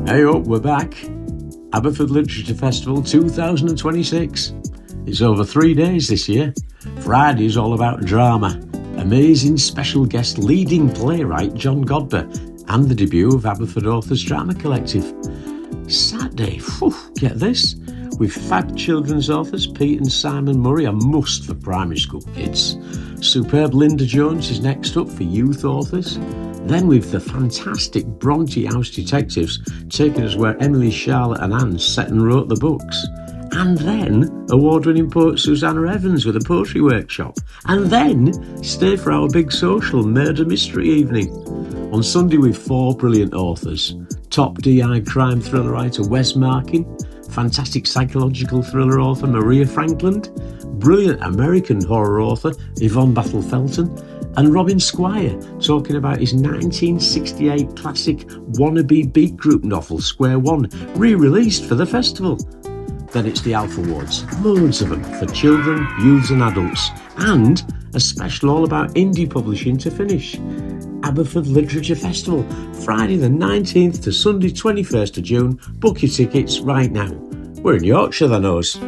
Hey up, we're back. Aberford Literature Festival 2026. It's over 3 days this year. Friday's all about drama. Amazing special guest leading playwright John Godber and the debut of Aberford Authors Drama Collective. Saturday, get this, with fab children's authors Pete and Simon Murray, a must for primary school kids. Superb Linda Jones is next up for youth authors. Then with the fantastic Bronte House detectives taking us where Emily, Charlotte and Anne set and wrote the books. And then award-winning poet Susanna Evans with a poetry workshop. And then stay for our big social murder mystery evening. On Sunday with 4 brilliant authors. Top DI crime thriller writer Wes Markin, fantastic psychological thriller author Maria Frankland, brilliant American horror author Yvonne Battle-Felton, and Robin Squire talking about his 1968 classic wannabe beat group novel Square One, re-released for the festival. Then it's the ALF Awards, loads of them for children, youths and adults, and a special all about indie publishing to finish. Aberford Literature Festival, Friday the 19th to Sunday 21st of June. Book your tickets right now. We're in Yorkshire, then, us.